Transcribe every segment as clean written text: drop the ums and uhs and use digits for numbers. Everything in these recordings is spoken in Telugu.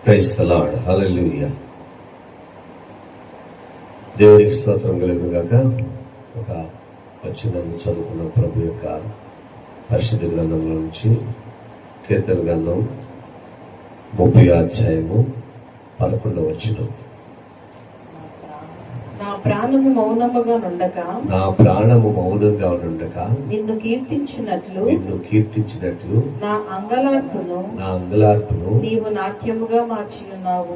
Praise the lord. హల్లెలూయా. దేవునికి స్తోత్రం కలుగును గాక. ఒక వచనాన్ని చదువుకున్న ప్రభు యొక్క పరిశుద్ధ గ్రంథంలో నుంచి కీర్తన గ్రంథం 30వ అధ్యాయము 11వ వచనం. నా ప్రాణము మౌనంగా నుండక నిన్ను కీర్తించినట్లు నా అంగలార్పును నీవు నాట్యముగా మార్చి ఉన్నావు.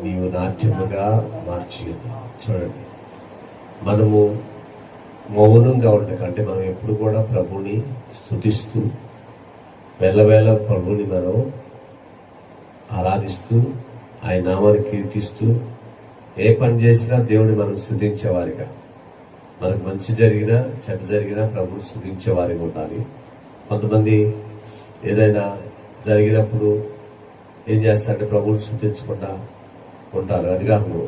చూడండి, మనము మౌనంగా ఉండక అంటే మనం ఎప్పుడు కూడా ప్రభుని స్తుతిస్తూ వెళ్ళవేళ ప్రభుని మనం ఆరాధిస్తూ ఆయన నామాన్ని కీర్తిస్తూ ఏ పని చేసినా దేవుని మనం స్తుతించేవారిగా, మనకు మంచి జరిగినా చెడ్డ జరిగినా ప్రభుని స్తుతించేవారిగా ఉండాలి. కొంతమంది ఏదైనా జరిగినప్పుడు ఏం చేస్తారంటే ప్రభుని స్తుతించకుండా ఉంటారు. అది కాదు,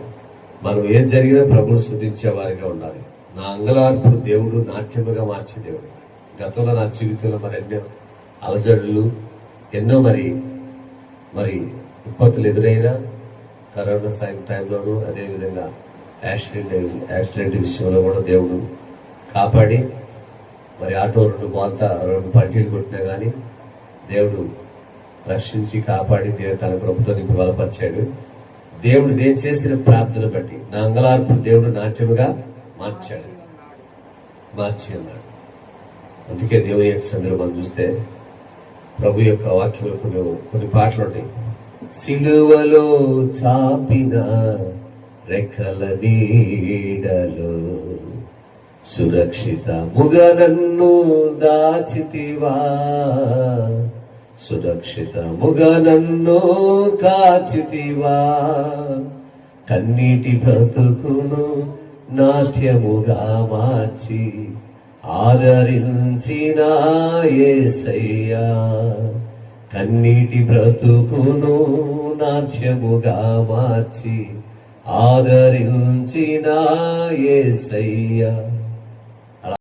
మనం ఏం జరిగినా ప్రభుని స్తుతించేవారిగా ఉండాలి. నా అంగలార్పును దేవుడు నాట్యముగా మార్చే దేవుడు. గతంలో నా జీవితంలో మరి ఎన్నో అలజడులు, ఎన్నో మరి విపత్తులు ఎదురైనా, కరోనా టైంలోనూ అదేవిధంగా యాక్సిడెంట్ విషయంలో కూడా దేవుడు కాపాడి, మరి ఆటో 2 పల్టీలు కొట్టినా కానీ దేవుడు రక్షించి కాపాడి తన కృపతో నీకు బలపరిచాడు. దేవుడు నేను చేసిన ప్రార్థన బట్టి నా అంగలార్పు దేవుడు నాట్యముగా మార్చి అన్నాడు. అందుకే దేవుని యొక్క సందర్భం చూస్తే ప్రభు యొక్క వాక్యంలో కొన్ని పాటలు ఉంటాయి. సిలువలో చాపిన రెక్కల నీడలో సురక్షితముగా నన్ను దాచితివా, సురక్షితముగా నన్ను కాచితివా, కన్నీటి బ్రతుకును నాట్యముగా మార్చి ఆదరించిన యేసయ్యా, కన్నీటి బ్రతుకును నాట్యముగా మార్చి ఆదరించిన యేసయ్యా.